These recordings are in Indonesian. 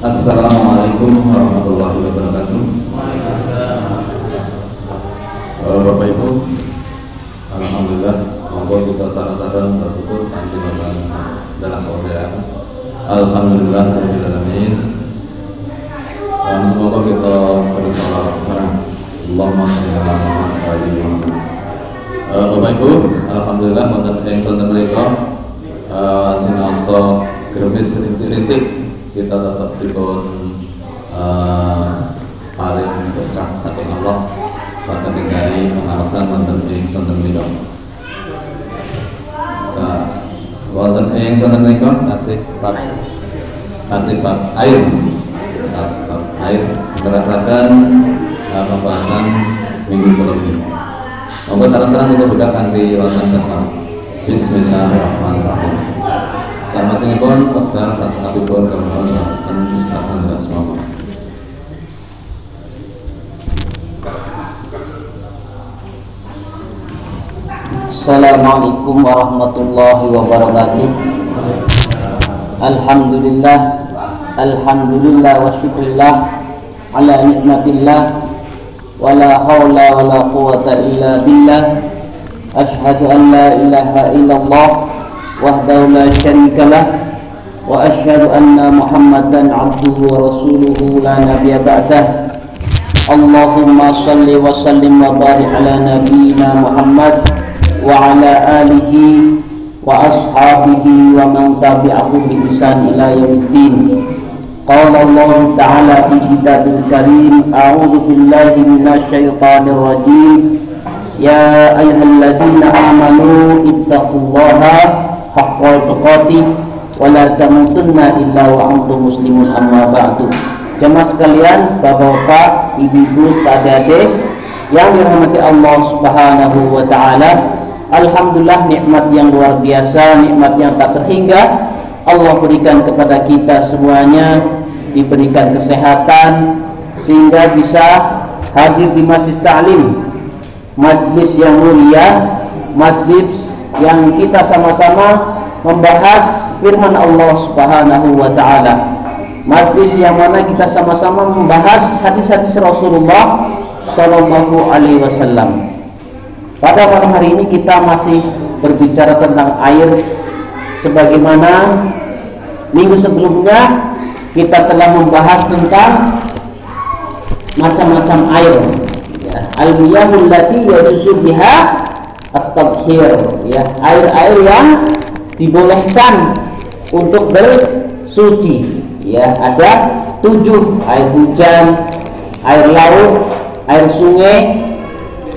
Assalamualaikum warahmatullahi wabarakatuh. Bapak Ibu, alhamdulillah, monggo kita saran-saran bersyukur kanthi masalah dalam keadaan. Alhamdulillah rabbil alamin. Dan semoga kita bersama Allahumma shalli ala Muhammad wa ali Muhammad. Bapak Ibu, alhamdulillah wonten ing sonten menika sinaosa gremes rintik-rintik kita tetap dipun paling berkah saking Allah saking ningali pengawasan wonten ing sonten menika. Wonten ing sonten menika tasih air merasakan pembahasan minggu kelima ini. Monggo saran-saran kita buka kanthi wacan basmalah. Bismillahirrahmanirrahim. Sama singipun wekdal sasampunipun kemawon Ustaz Hendra semoga. Assalamualaikum warahmatullahi wabarakatuh. Alhamdulillah wa syukurillah ala nikmatillah wa la hawla wa la quwata illa billah. Ashhadu an la ilaha illallah wahdahu la syarika lah wa asyhadu anna Muhammadan abduhu wa rasuluhu la nabiyya ba'dah. Allahumma shalli wa sallim wa barik ala nabiyyina Muhammad wa ala alihi wa ashabihi wa man tabi'ahum bi ihsan ila yaumiddin. Qala Allah ta'ala fi kitabil karim, a'udzu billahi minasy syaithanir rajim. Ya ayyuhalladzina amanu ittaqullaha haqqa tuqatih wa la tamutunna illa wa antum muslimun, amma ba'du. Jemaah sekalian, bapak-bapak, ibu-ibu, adik-adik yang dirahmati Allah Subhanahu wa taala, alhamdulillah nikmat yang luar biasa, nikmat yang tak terhingga Allah berikan kepada kita semuanya, diberikan kesehatan sehingga bisa hadir di Masjid Ta'lim, majlis yang mulia, majlis yang kita sama-sama membahas firman Allah Subhanahu wa taala, majlis yang mana kita sama-sama membahas hadis-hadis Rasulullah sallallahu alaihi wasallam. Pada malam hari ini kita masih berbicara tentang air, sebagaimana minggu sebelumnya kita telah membahas tentang macam-macam air. Al-miyahul lati yajuzu biha at-tathhir, ya, air-air yang dibolehkan untuk bersuci, ya, ada 7: air hujan, air laut, air sungai,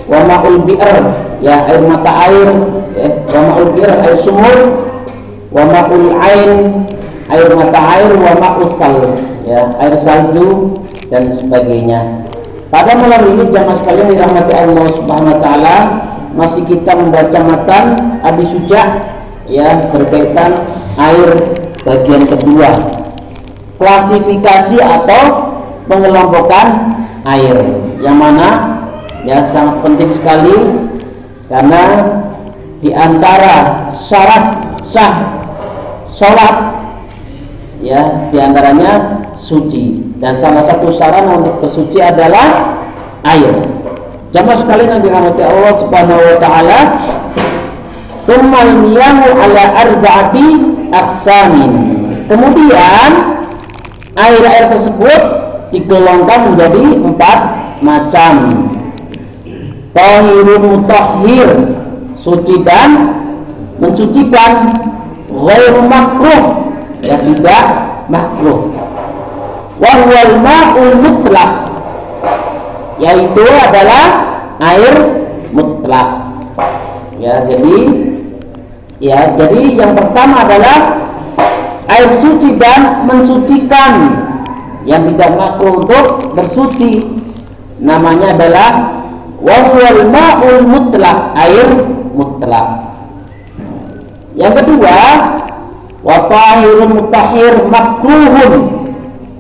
wa ma'ul bi'r, ya, air mata air, ya, wa ma'ul bi'r, air sumur, wa ma'ul ain, air mata air, wa ma'us salj, ya, air salju dan sebagainya. Pada malam ini jamaah sekalian dirahmati Allah Subhanahu wa taala, masih kita membaca matan Abi Suja, ya, berkaitan air bagian kedua, klasifikasi atau pengelompokan air, yang mana ya sangat penting sekali karena di antara syarat sah sholat, ya, diantaranya suci, dan salah satu sarana untuk bersuci adalah air. Jamaah sekalian yang dirahmati Allah Subhanahu wa taala, tsummal miyahu ala arba'ati aqsamin. Kemudian air-air tersebut digolongkan menjadi 4 macam. Tahirun mutahhir, suci dan mensucikan. Ghairu makruh, ya, tidak makruh. Wa huwal ma'ul mutlaq, yaitu adalah air mutlak. Ya, jadi yang pertama adalah air suci dan mensucikan, yang tidak makruh untuk bersuci, namanya adalah wa huwal ma'ul mutlaq, air mutlak. Yang kedua, wa tahirun mutahhir makruhun,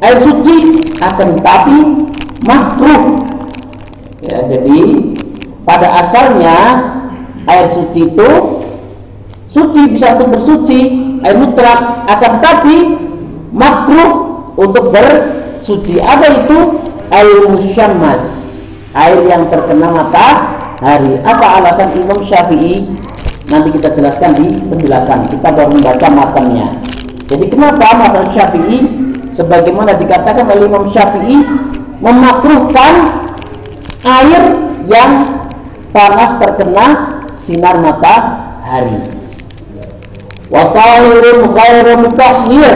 air suci akan tetapi makruh. Ya, jadi pada asalnya air suci itu suci, bisa untuk bersuci, air mutlak, akan tetapi makruh untuk bersuci. Apa itu? Air musyammas, air yang terkena matahari. Apa alasan Imam Syafi'i? Nanti kita jelaskan di penjelasan. Kita baru membaca matanya. Jadi kenapa mazhab Syafi'i sebagaimana dikatakan oleh Imam Syafi'i memakruhkan air yang panas terkena sinar matahari. Wa tahirun ghairu mutahhir.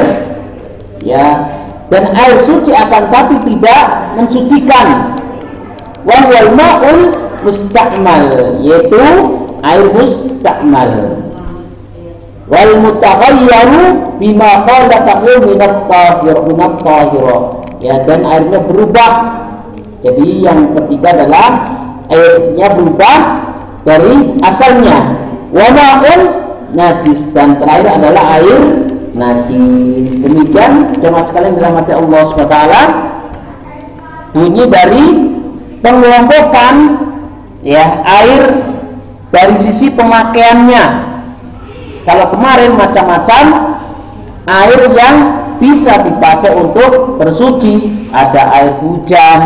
Ya, dan air suci akan tapi tidak mensucikan. Wa huwal ma'ul musta'mal, yaitu air musta'mal. Wal mutaghayyaru bima khalaqahu minat tahir. Ya, dan airnya berubah. Jadi yang ketiga adalah airnya berubah dari asalnya. Wa ma'un najis, dan terakhir adalah air najis. Demikian jemaah sekalian dirahmati Allah SWT, bunyi dari pengelompokan ya air dari sisi pemakaiannya. Kalau kemarin macam-macam air yang bisa dipakai untuk bersuci, ada air hujan,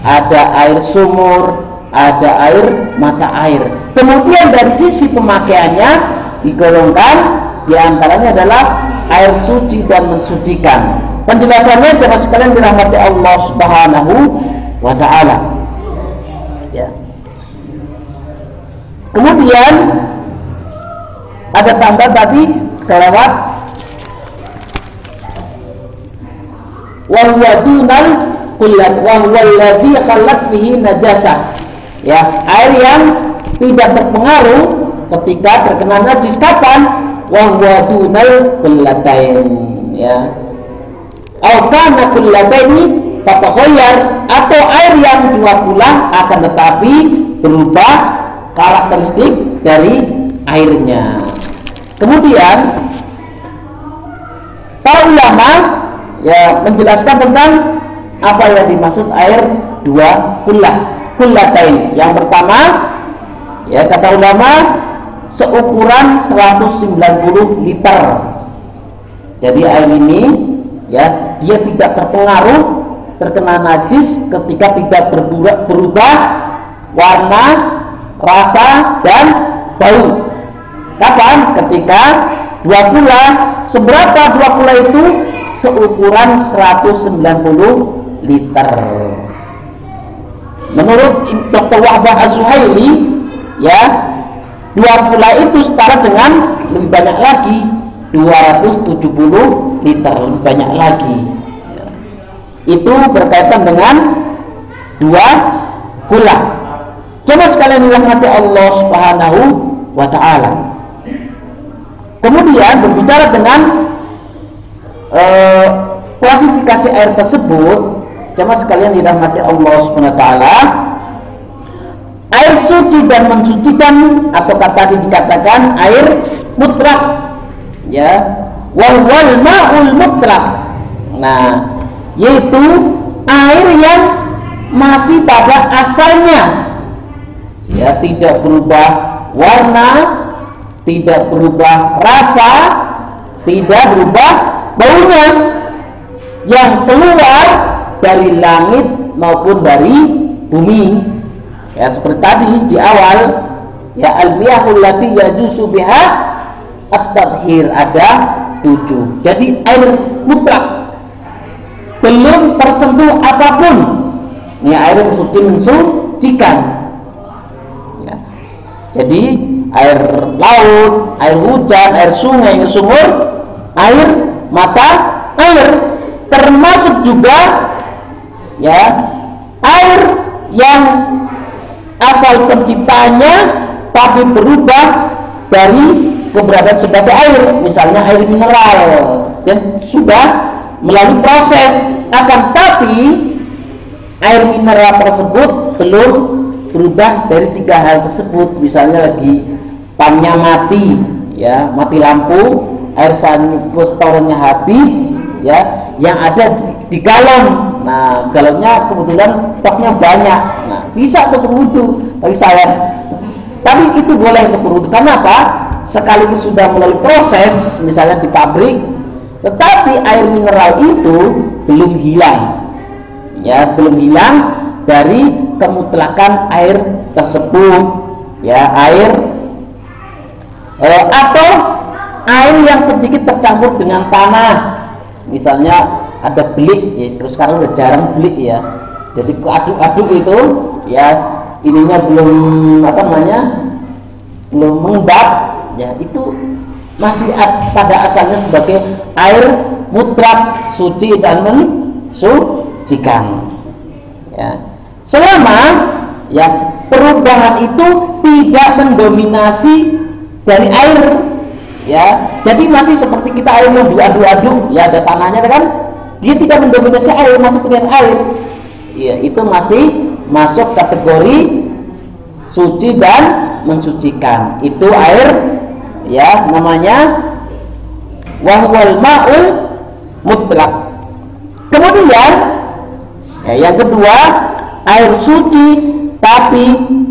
ada air sumur, ada air mata air. Kemudian dari sisi pemakaiannya digolongkan diantaranya adalah air suci dan mensucikan. Penjelasannya jemaah sekalian dirahmati Allah Subhanahu wa taala. Ya. Kemudian ada tambah tadi kelewat wa huwa dunal qullat wa huwa alladhi khallat fihi najasah. Ya, air yang tidak terpengaruh ketika terkena najis. Kapan? Wa huwa dunal qullatain, ya. Au kana qullataini fatakhayyar, atau air yang dua kula akan tetapi berubah karakteristik dari airnya. Kemudian para ulama ya menjelaskan tentang apa yang dimaksud air dua kullatain. Yang pertama ya kata ulama seukuran 190 liter. Jadi air ini ya dia tidak terpengaruh terkena najis ketika tidak berubah warna, rasa dan bau. Kapan? Ketika dua kula. Seberapa dua kula itu? Seukuran 190 liter. Menurut Dr. Wahbah Az-Zuhaili ya, dua kula itu setara dengan lebih banyak lagi, 270 liter, lebih banyak lagi. Itu berkaitan dengan dua kula. Coba sekalian dirahmati Allah Subhanahu wa ta'ala. Kemudian berbicara dengan klasifikasi air tersebut, jemaah sekalian dirahmati Allah Subhanahu wa ta'ala, air suci dan mensucikan atau tadi dikatakan air mutlak ya, wal ma'ul mutlak. Nah, yaitu air yang masih pada asalnya ya, tidak berubah warna, tidak berubah rasa, tidak berubah baunya, yang keluar dari langit maupun dari bumi. Ya seperti tadi di awal ya, al-miyahul lati yajusu biha at-tadhir, ada 7. Jadi air mutlak, belum tersentuh apapun. Ini air yang suci mensucikan ya. Jadi air laut, air hujan, air sungai, air sumur, air mata air, termasuk juga ya air yang asal penciptanya tapi berubah dari keberadaan sebagai air, misalnya air mineral dan sudah melalui proses, akan tapi air mineral tersebut belum berubah dari 3 hal tersebut. Misalnya lagi pannya mati ya, mati lampu, air sanitonya habis ya, yang ada di galon. Nah, galonnya kebetulan stoknya banyak. Nah, bisa untuk berwudu bagi saya. Tapi itu boleh untuk berwudu. Karena apa? Sekaligus sudah melalui proses, misalnya di pabrik Tetapi air mineral itu belum hilang, ya, belum hilang dari kemutlakan air tersebut, ya, air atau air yang sedikit tercampur dengan tanah, misalnya ada belik, ya, terus sekarang udah jarang belik ya, jadi keaduk-aduk itu, ya, ininya belum belum mengembang, ya, itu masih pada asalnya sebagai air mutlak, suci dan mensucikan, ya, selama, ya, perubahan itu tidak mendominasi dari air, ya, jadi masih seperti kita air mau diaduk-aduk, ya, ada tanahnya kan, dia tidak mendominasi air, masuk dengan air, ya, itu masih masuk kategori suci dan mensucikan. Itu air, ya, namanya wahwal ma'ul mutlak. Kemudian, ya, yang kedua, air suci tapi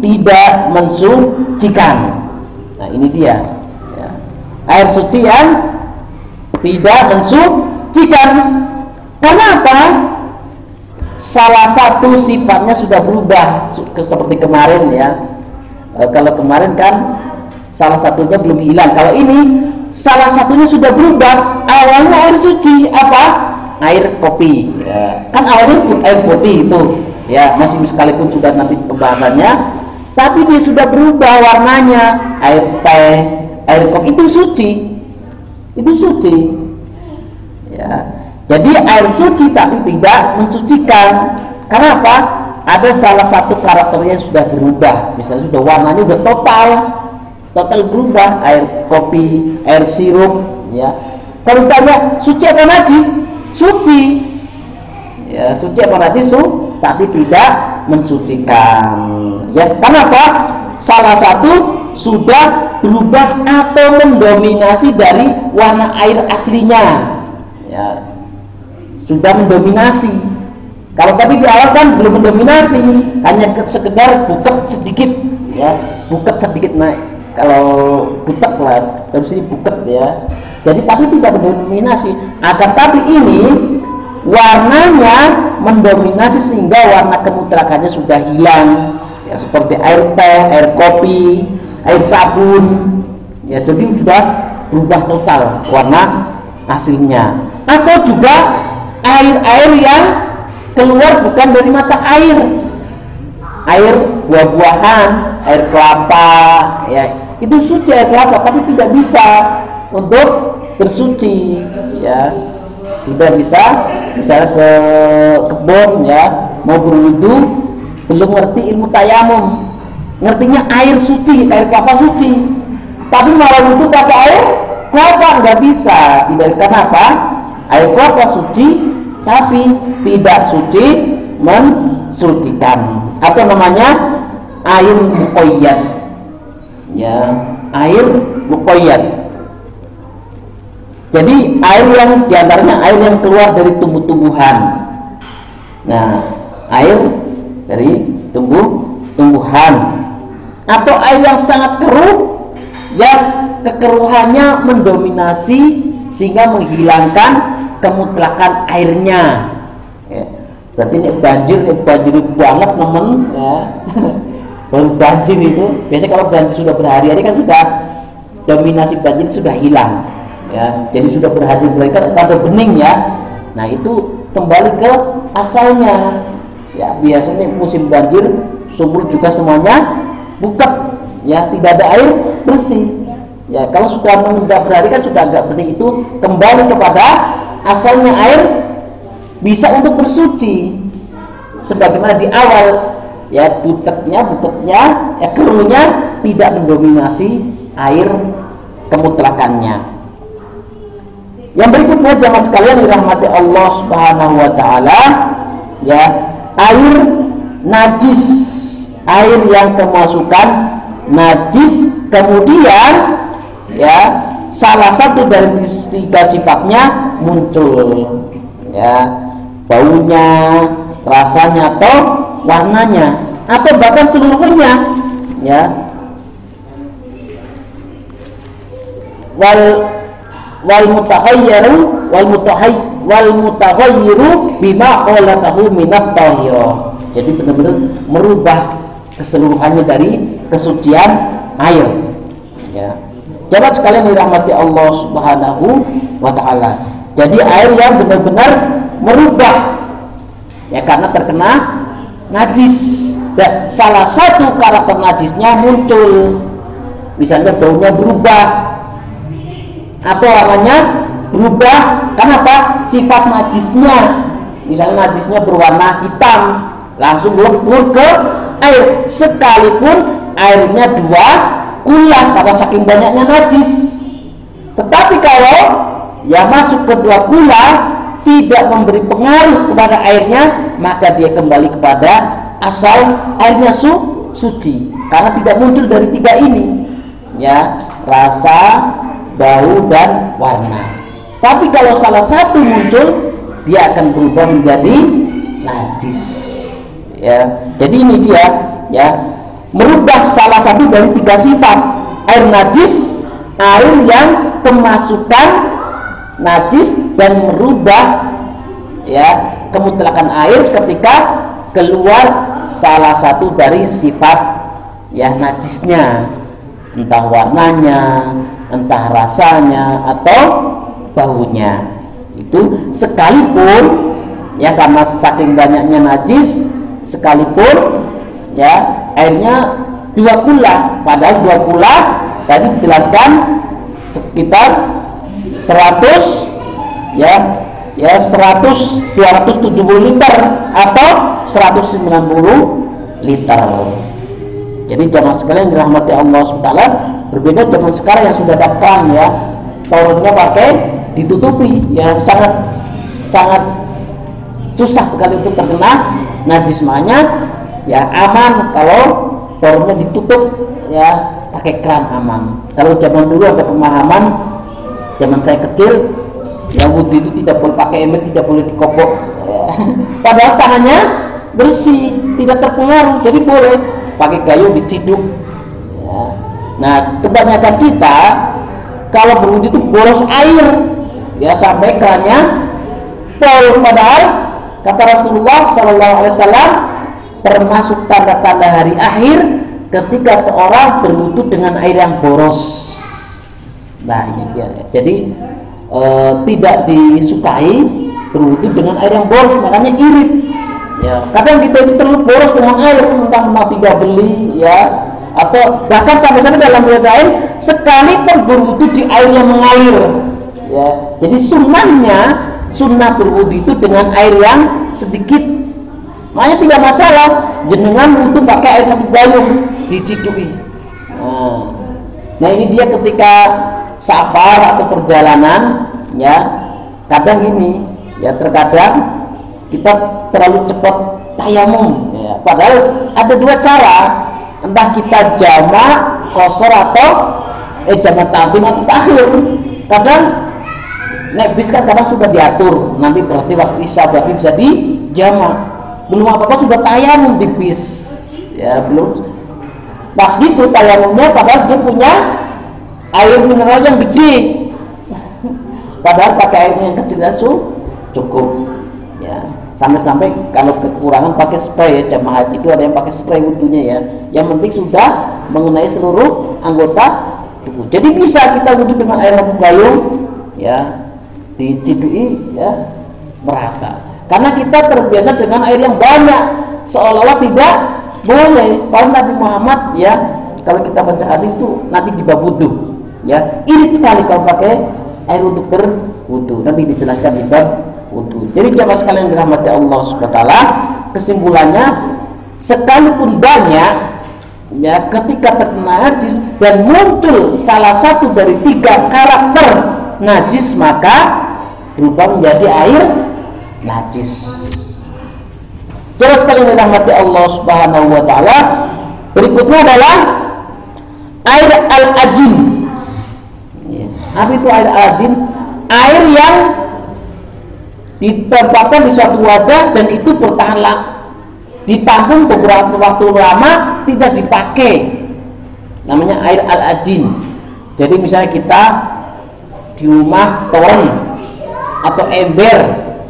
tidak mensucikan. Nah, ini dia, ya, air suci yang tidak mensucikan. Karena apa? Salah satu sifatnya sudah berubah, seperti kemarin, ya. Kalau kemarin kan salah satunya belum hilang. Kalau ini salah satunya sudah berubah. Awalnya air suci apa? Air kopi, ya. Kan awalnya air putih itu, ya, masih sekalipun sudah nanti pembahasannya, tapi dia sudah berubah warnanya, air teh, air kopi, itu suci, ya. Jadi air suci tapi tidak mensucikan. Karena apa? Ada salah satu karakternya sudah berubah. Misalnya sudah warnanya sudah total berubah. Air kopi, air sirup, ya. Kalau ditanya suci atau najis? Suci, ya, suci atau najis, tapi tidak mensucikan. Ya, kenapa? Salah satu sudah berubah atau mendominasi dari warna air aslinya, ya, sudah mendominasi. Kalau tadi di awal kan belum mendominasi, hanya sekedar buket sedikit, ya, buket sedikit naik. Kalau butek lah, terus ini buket, ya. Jadi tapi tidak mendominasi. Akan tapi ini warnanya mendominasi sehingga warna kemutrakannya sudah hilang, ya, seperti air teh, air kopi, air sabun, ya, jadi sudah berubah total warna aslinya. Atau juga air-air yang keluar bukan dari mata air, air buah-buahan, air kelapa, ya, itu suci air kelapa, tapi tidak bisa untuk bersuci, ya, tidak bisa. Misalnya ke kebun, ya, mau berwudu, belum ngerti ilmu tayamum, ngertinya air suci, air kelapa suci, tapi malah wudu pakai air kelapa, nggak bisa. Tidak, kenapa? Air kelapa suci tapi tidak suci mensucikan, atau namanya air muqayyad, ya, air muqayyad. Jadi air yang diantaranya air yang keluar dari tumbuh-tumbuhan. Nah, air dari tumbuh-tumbuhan, atau air yang sangat keruh, yang kekeruhannya mendominasi sehingga menghilangkan kemutlakan airnya, ya. Berarti ini banjir banget, temen, ya. Baru banjir itu, biasanya kalau banjir sudah berhari-hari kan sudah dominasi banjir sudah hilang, ya. Jadi sudah berhari-hari kan ada bening, ya. Nah, itu kembali ke asalnya, ya. Biasanya musim banjir sumur juga semuanya buket, ya, tidak ada air bersih, ya. Kalau sudah berhari kan sudah agak bening, itu kembali kepada asalnya air bisa untuk bersuci sebagaimana di awal, ya, buketnya, ya, keruhnya tidak mendominasi air kemutlakannya. Yang berikutnya jamaah sekalian dirahmati Allah Subhanahu wa taala, ya, air najis, air yang kemasukan najis, kemudian, ya, salah satu dari tiga sifatnya muncul, ya, baunya, rasanya, atau warnanya, atau bahkan seluruhnya, ya. Wal mutakhayyaru wal mutaghayyiru bima khalaqahu minat tahira. Jadi benar-benar merubah keseluruhannya dari kesucian air. Ya. Jemaah sekalian dirahmati Allah Subhanahu wa taala. Jadi air yang benar-benar merubah ya karena terkena najis. Dan salah satu karakter najisnya muncul. Misalnya baunya berubah atau warnanya berubah. Kenapa? Sifat najisnya. Misalnya najisnya berwarna hitam, langsung lebur ke air, sekalipun airnya 2 kula karena saking banyaknya najis. Tetapi kalau yang masuk ke 2 kula tidak memberi pengaruh kepada airnya, maka dia kembali kepada asal airnya suci karena tidak muncul dari 3 ini ya, rasa, bau, dan warna. Tapi kalau salah satu muncul, dia akan berubah menjadi najis ya. Jadi ini dia ya, merubah salah satu dari 3 sifat. Air najis, air yang kemasukan najis, dan merubah ya kemutlakan air ketika keluar salah satu dari sifat ya najisnya, entah warnanya, entah rasanya, atau baunya. Itu sekalipun ya karena saking banyaknya najis, sekalipun ya airnya 2 kula, padahal 2 kula tadi dijelaskan sekitar 100 ya 270 liter atau 190 liter. Jadi jamaah sekalian dirahmati Allah SWT, berbeda zaman sekarang yang sudah ada kran ya, torennya pakai ditutupi ya, sangat susah sekali untuk terkena najis. Makanya ya aman kalau torennya ditutup ya, pakai kran aman. Kalau zaman dulu ada pemahaman, zaman saya kecil ya, wudhu itu tidak boleh pakai ember, tidak boleh dikopok ya. Padahal tangannya bersih, tidak terpengaruh, jadi boleh pakai gayung diciduk ya. Nah kebanyakan kita kalau berwudhu itu boros air ya, sampai kerannya full. Padahal kata Rasulullah SAW, termasuk tanda-tanda hari akhir ketika seorang berwudhu dengan air yang boros. Nah ini dia. Jadi tidak disukai berwudhu dengan air yang boros, makanya irit ya. Kadang kita itu terlalu boros dengan air, entah tidak beli ya, atau bahkan sampai-sampai dalam riwayat lain sekalipun berwudhu di air yang mengalir ya. Jadi sunnah berwudhu itu dengan air yang sedikit, makanya tidak masalah jenengan wudhu pakai air 1 gayung dicidui. Nah ini dia ketika safar atau perjalanan ya, kadang ini ya, terkadang kita terlalu cepat tayamum ya. Padahal ada 2 cara, entah kita jamak qasar atau jamak taqdim atau takhir. Kadang naik bis kan kadang sudah diatur, nanti berarti waktu isya berarti bisa dijamak, belum apa-apa sudah tayamum di bis ya, belum pas gitu tayamumnya, padahal dia punya air mineral yang gede, padahal pakai air yang kecil cukup ya. Sampai-sampai kalau kekurangan pakai spray ya, jamaah haji itu ada yang pakai spray wudhunya ya, yang penting sudah mengenai seluruh anggota tubuh. Jadi bisa kita wudhu dengan air 1 gayung ya, dicidui ya, merata. Karena kita terbiasa dengan air yang banyak, seolah-olah tidak boleh. Kalau Nabi Muhammad ya, kalau kita baca hadis tuh nanti di bab wudhu ya, irit sekali kalau pakai air untuk berwudhu, nanti dijelaskan di bab wudhu. Jadi jamaah sekalian dirahmati Allah SWT, kesimpulannya sekalipun banyak ya, ketika terkena najis dan muncul salah satu dari 3 karakter najis, maka berubah menjadi air najis. Jamaah sekalian dirahmati Allah Subhanahu wa taala, berikutnya adalah air al-ajin. Apa itu air al-ajin? Air yang ditempatkan di suatu wadah dan itu bertahan ditampung beberapa waktu lama tidak dipakai, namanya air al-ajin. Jadi misalnya kita di rumah toren atau ember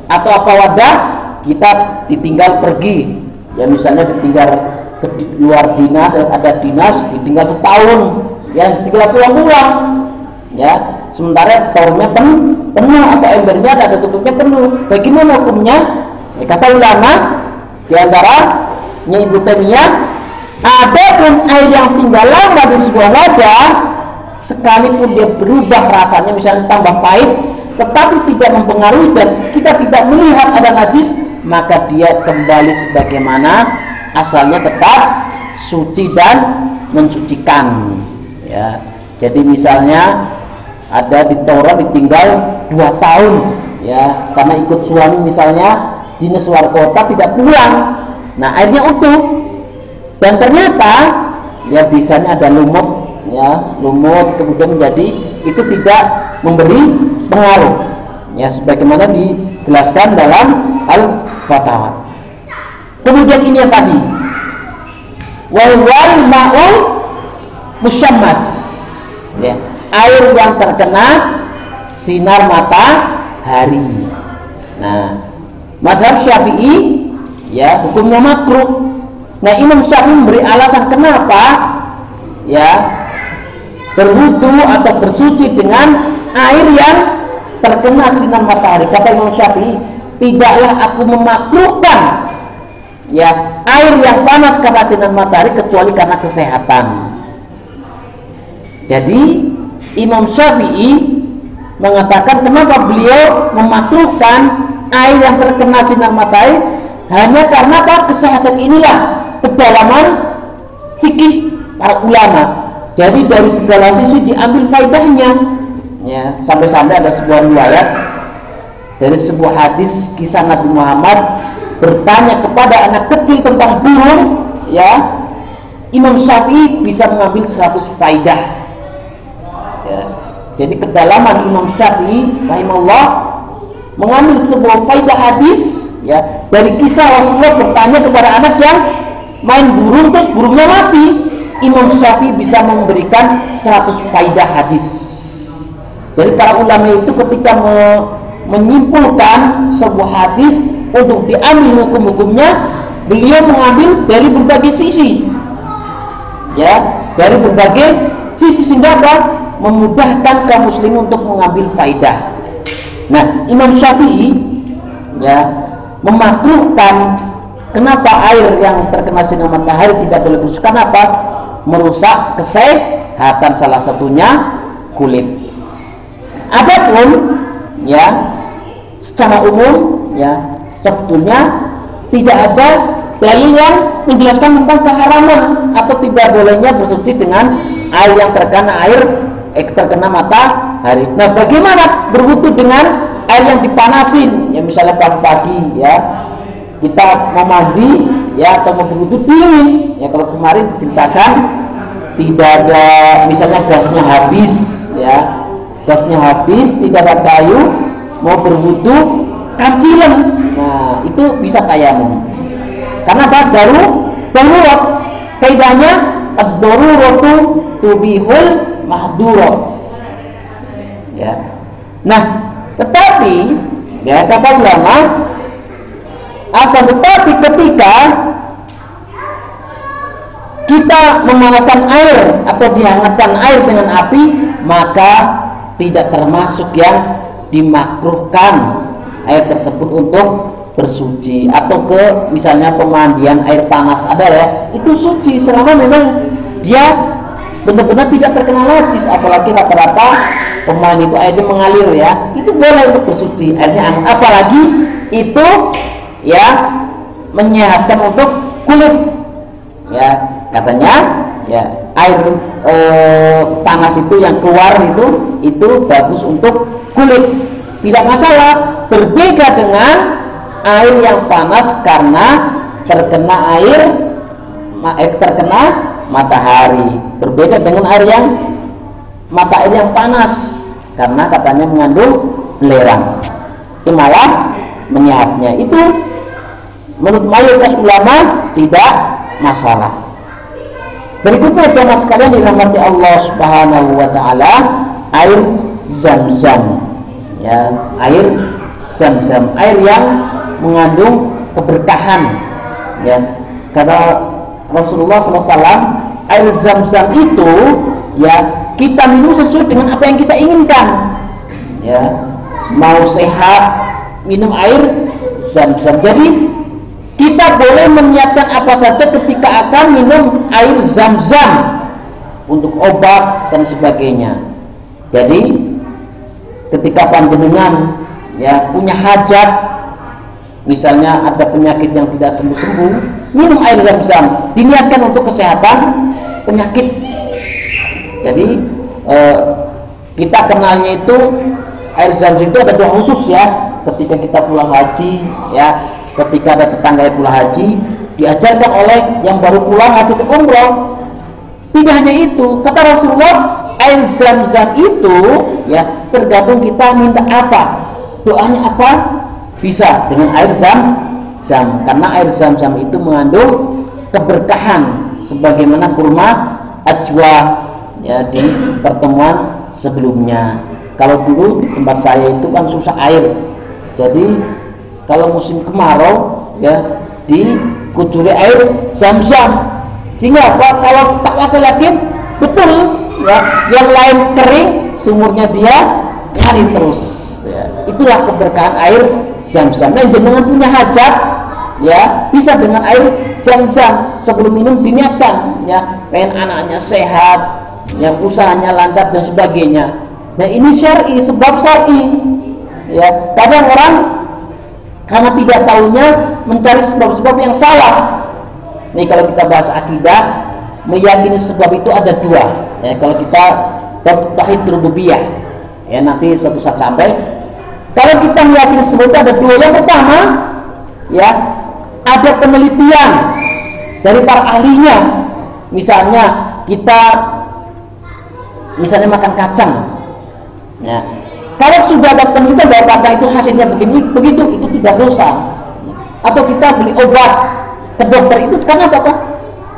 atau apa wadah, kita ditinggal pergi, ya misalnya ditinggal ke luar dinas, ada dinas ditinggal setahun, ya tinggal pulang-pulang, ya sementara tornya penuh atau embernya ada tutupnya penuh. Bagaimana hukumnya? Ya, kata ulama di antaranya Ibnu Taimiyah, adapun air yang tinggal lama di sebuah wadah, sekalipun dia berubah rasanya, misalnya tambah pahit, tetapi tidak mempengaruhi dan kita tidak melihat ada najis, maka dia kembali sebagaimana asalnya, tetap suci dan mensucikan. Ya, jadi misalnya ada di Taurat ditinggal 2 tahun, ya karena ikut suami misalnya dinas luar kota tidak pulang, nah airnya utuh dan ternyata ya bisanya ada lumut, ya lumut kemudian jadi itu tidak memberi pengaruh, ya sebagaimana dijelaskan dalam Al-Fatawa. Kemudian ini yang tadi wal ma'ul musyammas, ya air yang terkena sinar matahari. Nah, mazhab Syafi'i ya hukumnya makruh. Nah, Imam Syafi'i memberi alasan kenapa ya berwudu atau bersuci dengan air yang terkena sinar matahari. Kata Imam Syafi'i, tidaklah aku memakruhkan ya air yang panas karena sinar matahari kecuali karena kesehatan. Jadi Imam Syafi'i mengatakan kenapa beliau memakruhkan air yang terkena sinar matahari, hanya karena apa? Kesehatan. Inilah kedalaman fikih para ulama. Jadi dari segala sisi diambil faedahnya, ya sampai-sampai ada sebuah riwayat dari sebuah hadis kisah Nabi Muhammad bertanya kepada anak kecil tentang burung, ya Imam Syafi'i bisa mengambil 100 faedah. Ya, jadi kedalaman Imam Syafi'i rahimahullah mengambil sebuah faedah hadis, ya dari kisah Rasulullah bertanya kepada anak yang main burung terus burungnya mati. Imam Syafi'i bisa memberikan 100 faedah hadis. Dari para ulama itu ketika menyimpulkan sebuah hadis untuk diambil hukum-hukumnya, beliau mengambil dari berbagai sisi, ya dari berbagai sisi sehingga memudahkan kaum muslimin untuk mengambil faidah. Nah, Imam Syafi'i ya memakruhkan kenapa air yang terkena sinar matahari tidak boleh bersuci. Kenapa? Merusak kesehatan, salah satunya kulit. Adapun ya secara umum ya sebetulnya tidak ada dalil yang menjelaskan tentang keharaman atau tidak bolehnya bersuci dengan air yang terkena matahari. Nah, bagaimana berwudu dengan air yang dipanasin? Ya misalnya pagi-pagi ya kita mau mandi ya atau mau berwudu dingin. Ya kalau kemarin diceritakan tidak ada, misalnya gasnya habis, ya gasnya habis, tidak ada kayu, mau berwudu kancilan. Nah, itu bisa tayamum. Karena apa? Darurat. Kaidahnya ad-daruratu tubihul mahdurat. Ya. Nah, tetapi ya kata ulama, akan tetapi ketika kita memanaskan air atau dihangatkan air dengan api, maka tidak termasuk yang dimakruhkan air tersebut untuk bersuci. Atau ke misalnya pemandian air panas ada ya, itu suci selama memang dia benar-benar tidak terkena najis. Apalagi rata-rata pemain itu airnya mengalir ya, itu boleh untuk bersuci, airnya hangat. Apalagi itu ya menyehatkan untuk kulit, ya katanya ya air panas itu yang keluar itu bagus untuk kulit, tidak masalah. Berbeda dengan air yang panas karena terkena matahari, berbeda dengan air yang mata air yang panas karena katanya mengandung belerang, itu malah menyehatnya. Itu menurut mayoritas ulama tidak masalah. Berikutnya jemaah sekalian dirahmati Allah Subhanahu wa taala, air Zam-Zam. Ya, air Zam-Zam, air yang mengandung keberkahan. Ya, kata Rasulullah SAW, air Zam-Zam itu ya kita minum sesuai dengan apa yang kita inginkan. Ya, mau sehat minum air Zam-Zam. Jadi kita boleh menyiapkan apa saja ketika akan minum air Zam-Zam untuk obat dan sebagainya. Jadi ketika panjenengan ya punya hajat, misalnya ada penyakit yang tidak sembuh-sembuh, minum air Zam-Zam, diniatkan untuk kesehatan penyakit. Jadi kita kenalnya itu air Zam-Zam itu ada doa khusus ya, ketika kita pulang haji ya, ketika ada tetangga yang pulang haji, diajarkan oleh yang baru pulang haji ke umroh. Tidak hanya itu, kata Rasulullah, air Zam-Zam itu ya tergantung kita minta apa, doanya apa, bisa dengan air Zam-Zam, karena air Zam-Zam itu mengandung keberkahan sebagaimana kurma ajwa ya di pertemuan sebelumnya. Kalau dulu di tempat saya itu kan susah air, jadi kalau musim kemarau ya dikucuri air Zam-Zam, sehingga apa, kalau tak wakil yakin betul ya, yang lain kering sumurnya dia ngalir terus ya. Itulah keberkahan air Zam-Zam. Nah, dengan punya hajat ya bisa dengan air Zam-Zam, sebelum minum diniatkan ya, pengen anaknya sehat ya, usahanya lancar dan sebagainya. Nah, ini syar'i, sebab syar'i ya. Kadang orang karena tidak tahunya mencari sebab-sebab yang salah. Nih, kalau kita bahas akidah, meyakini sebab itu ada dua ya. Kalau kita tauhid rububiyah ya, nanti suatu saat sampai. Kalau kita meyakini sebab itu ada dua. Yang pertama ya, ada penelitian dari para ahlinya. Misalnya kita makan kacang ya, kalau sudah ada penelitian bahwa kacang itu hasilnya begini begitu, itu tidak dosa. Atau kita beli obat ke dokter, itu karena apa?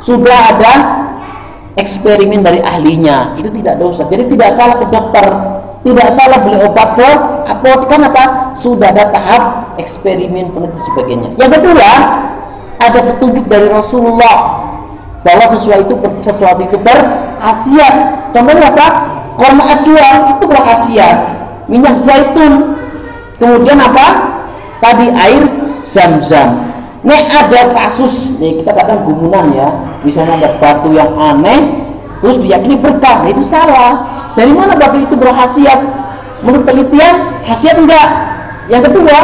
Sudah ada eksperimen dari ahlinya, itu tidak dosa. Jadi tidak salah ke dokter, tidak salah beli obat ke apotek, kan apa? Sudah ada tahap eksperimen penelitian sebagainya. Yang kedua, ada petunjuk dari Rasulullah bahwa sesuatu itu berkhasiat. Contohnya apa? Kurma ajwa itu berkhasiat, minyak zaitun, kemudian apa? Tadi air Zam-Zam. Nih ada kasus, nih kita kadang gumunan ya, misalnya ada batu yang aneh terus diyakini berkah, itu salah. Dari mana batu itu berkhasiat? Menurut penelitian khasiat enggak. Yang kedua,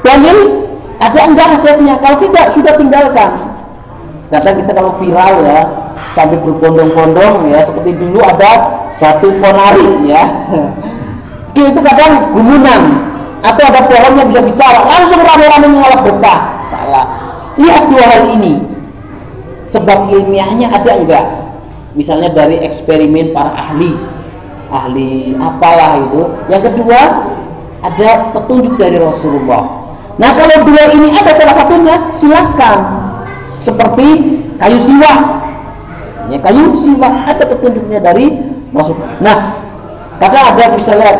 dalil ada enggak khasiatnya? Kalau tidak, sudah tinggalkan. Kadang kita kalau viral ya, sampai berbondong-bondong ya, seperti dulu ada batu ponari ya, itu kadang gumunan. Atau ada pohon yang bisa bicara, langsung rame-rame mengalap berkah. Salah. Lihat dua hal ini, sebab ilmiahnya ada enggak? Misalnya dari eksperimen para ahli apalah itu. Yang kedua, ada petunjuk dari Rasulullah. Nah, kalau dua ini ada salah satunya, silahkan. Seperti kayu siwak ya, kayu siwak ada petunjuknya dari Rasulullah. Nah, kadang ada misalnya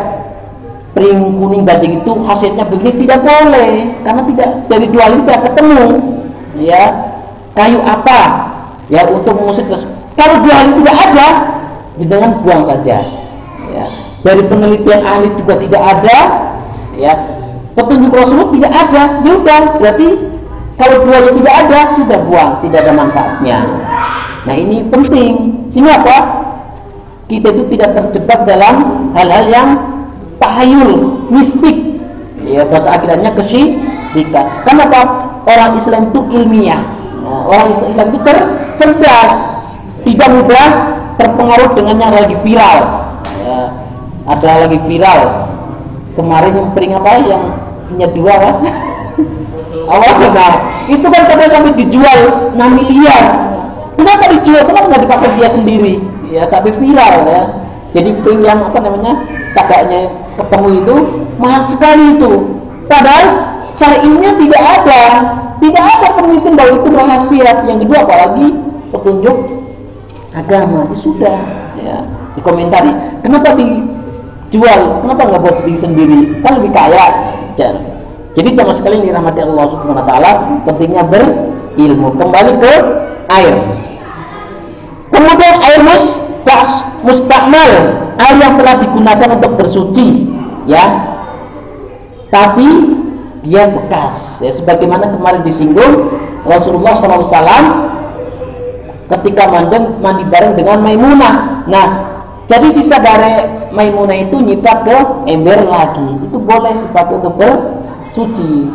pring kuning gading itu hasilnya begini, tidak boleh, karena tidak, dari dua ini tidak ketemu ya, kayu apa ya untuk mengusir. Kalau dua ini tidak ada, jangan buang saja ya. Dari penelitian ahli juga tidak ada ya, petunjuk Rasulullah tidak ada, ya udah, berarti kalau duanya tidak ada, sudah buang, tidak ada manfaatnya. Nah, ini penting, sehingga apa? Kita itu tidak terjebak dalam hal-hal yang tahayul, mistik ya, bahasa akidahnya kesyirikan. Kenapa? Orang Islam itu ilmiah. Nah, orang Islam itu cerdas, tidak mudah terpengaruh dengan yang lagi viral ya. Ada lagi viral kemarin yang pering apa, yang punya dua kan? Nah, itu kan katanya sampai dijual 6 miliar. Kenapa dijual? Kenapa nggak dipakai dia sendiri? Ya, sampai viral ya. Jadi pring yang apa namanya, cagaknya ketemu itu mahal sekali itu. Padahal secara ilmiah tidak ada penelitian bahwa itu berkhasiat. Yang kedua, apalagi petunjuk agama. Ya sudah ya, dikomentari. Kenapa dijual? Kenapa nggak buat diri sendiri? Kan lebih kaya. Jangan. Jadi sama sekali dirahmati Allah Subhanahu wa taala, pentingnya berilmu. Kembali ke air. Kemudian air mustakmal, air yang telah digunakan untuk bersuci, ya. Tapi dia bekas, ya, sebagaimana kemarin disinggung Rasulullah SAW ketika mandi bareng dengan Maimunah. Nah, jadi sisa dari Maimunah itu nyipat ke ember lagi, itu boleh dipakai untuk bersuci.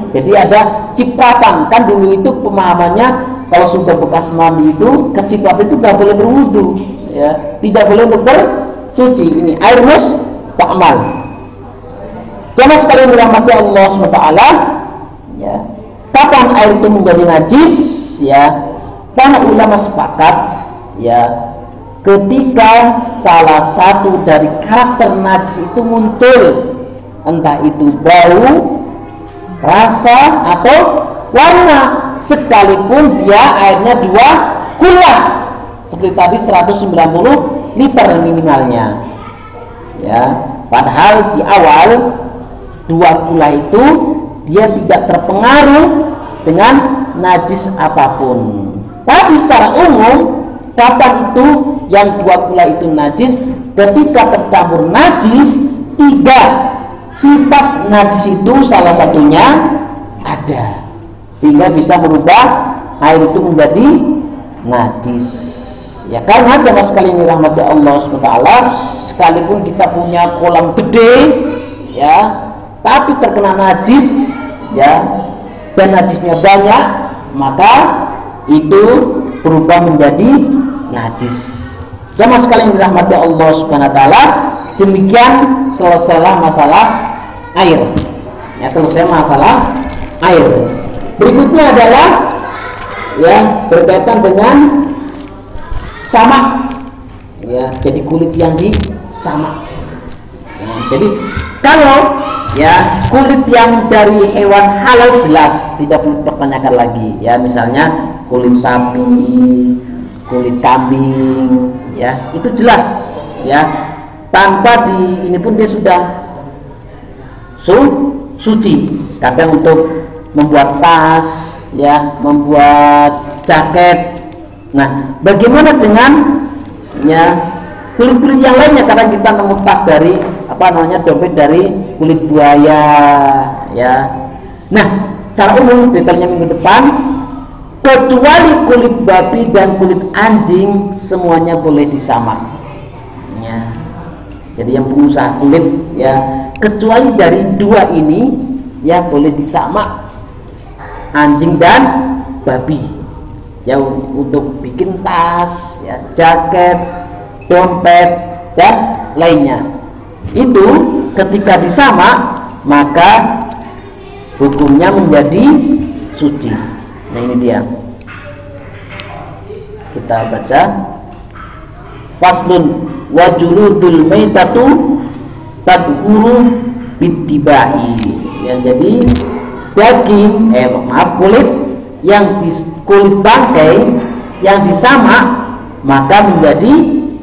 Jadi ada cipratan, kan dulu itu pemahamannya kalau sudah bekas mandi itu kecipratan itu nggak boleh berwudu, ya, tidak boleh untuk bersuci. Ini air mustakmal. Jangan sekali dirahmati Allah SWT, ya. Kapan air itu menjadi najis, ya? Para ulama sepakat, ya, ketika salah satu dari karakter najis itu muncul, entah itu bau, rasa atau warna, sekalipun dia airnya 2 kula, seperti tadi 190 liter minimalnya, ya. Padahal di awal 2 kula itu dia tidak terpengaruh dengan najis apapun. Tapi secara umum, kapan itu yang 2 kula itu najis? Ketika tercampur najis, 3 sifat najis itu salah satunya ada, sehingga bisa merubah air itu menjadi najis. Ya, karena jamaah sekalian dirahmati Allah SWT, sekalipun kita punya kolam gede, ya, tapi terkena najis, ya, dan najisnya banyak, maka itu berubah menjadi najis. Jamaah sekalian dirahmati Allah Subhanahu wa taala, demikian selesailah masalah air. Ya, selesai masalah air. Berikutnya adalah, ya, berkaitan dengan samak, ya, jadi kulit yang disamak. Nah, jadi kalau, ya, kulit yang dari hewan halal jelas tidak perlu dipertanyakan lagi, ya, misalnya kulit sapi, kulit kambing, ya, itu jelas, ya, tanpa ini pun dia sudah suci. Kadang untuk membuat tas, ya, membuat jaket. Nah, bagaimana dengan, ya, kulit-kulit yang lainnya? Karena kita nemu tas dari dompet dari kulit buaya, ya. Nah, cara umum detailnya minggu depan, kecuali kulit babi dan kulit anjing semuanya boleh disamak, ya. Jadi yang pengusaha kulit, ya, kecuali dari 2 ini, ya, boleh disamak, anjing dan babi, ya, untuk bikin tas, ya, jaket, dompet dan lainnya. Itu ketika disamak maka hukumnya menjadi suci. Nah, ini dia, kita baca. Faslun wa juludul maitatu tadhuru bittibai. Ya, jadi daging, kulit yang kulit bangkai yang disamak maka menjadi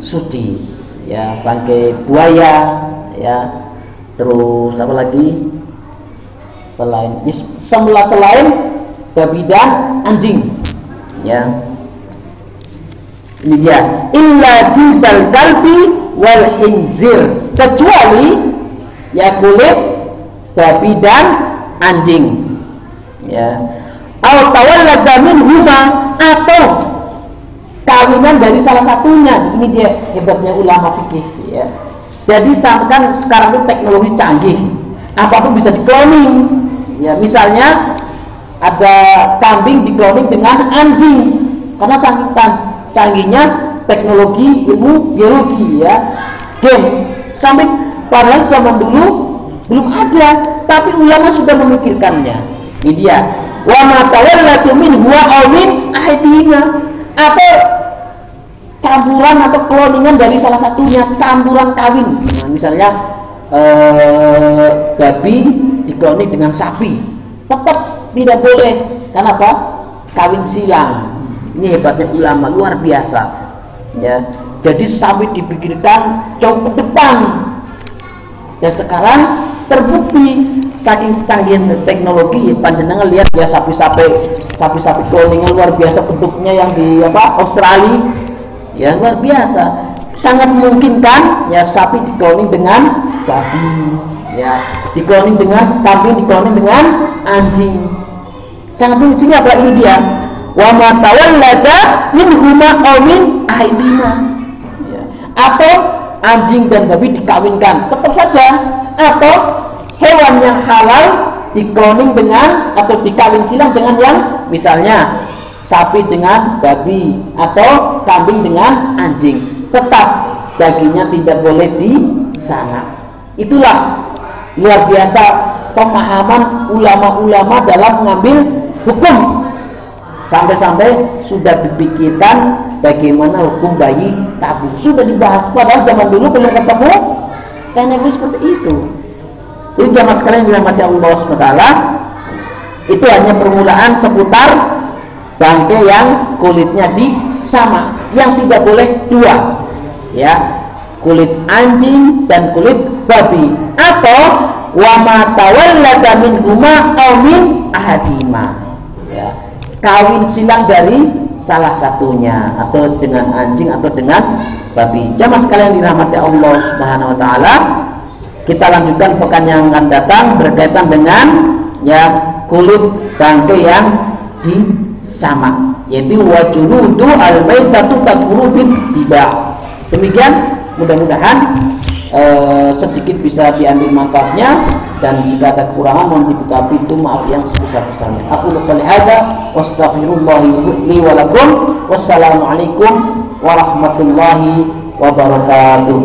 suci, ya, bangkai buaya, ya, terus apa lagi selain babi dan anjing, ya. Ini dia, illa jildal kalbi wal khinzir, kecuali, ya, kulit babi dan anjing, ya, au tawallada minhuma, atau kawinan dari salah satunya. Ini dia hebatnya ulama fikih, ya. Jadi kan sekarang itu teknologi canggih, apapun bisa dikloning, ya. Misalnya ada kambing dikloning dengan anjing, karena saking canggihnya teknologi ilmu biologi, ya, gen. Sampai padahal zaman dulu belum ada, tapi ulama sudah memikirkannya. Ini dia, wa ma tawallatu min huwa aw min ahadihima, atau campuran atau kloningan dari salah satunya, campuran kawin. Nah, misalnya babi dikloning dengan sapi, tetap tidak boleh. Kenapa? Kawin silang. Ini hebatnya ulama, luar biasa, ya. Jadi sapi dipikirkan jauh ke depan. Dan sekarang terbukti saking canggihan teknologi, panjenengan lihat ya sapi-sapi cloning luar biasa bentuknya yang di Australia, ya luar biasa. Sangat memungkinkan ya sapi dikloning dengan babi, ya dikloning dengan kambing, dikloning dengan anjing. Sangat mungkin. Sehingga apa ini dia? Wa ma tawallada min huma aw min aidina. Ya. Atau anjing dan babi dikawinkan, tetap saja. Atau hewan yang halal dikloning dengan atau dikawin silang dengan yang misalnya sapi dengan babi atau kambing dengan anjing, tetap dagingnya tidak boleh disana. Itulah luar biasa pemahaman ulama-ulama dalam mengambil hukum, sampai-sampai sudah dipikirkan bagaimana hukum bayi tabung, sudah dibahas. Padahal zaman dulu belum ketemu teknologi seperti itu. Jadi jamaah sekalian dirahmati Allah SWT, itu hanya permulaan seputar bangkai yang kulitnya sama, yang tidak boleh dua, ya, kulit anjing dan kulit babi, atau wa ma tawallada min huma aw min ahadima, ya, kawin silang dari salah satunya, atau dengan anjing atau dengan babi. Jamaah sekalian dirahmati Allah Subhanahu wa taala, kita lanjutkan pekan yang akan datang berkaitan dengan ya kulit bangkai yang sama, yaitu wajuludu al-baitatu takfuru tiba. Demikian, mudah-mudahan sedikit bisa diambil manfaatnya, dan jika ada kekurangan mohon dibuka pintu maaf yang sebesar-besarnya. Aku lupa lihada wastaghfirullahi li wa lakum. Wassalamualaikum warahmatullahi wabarakatuh.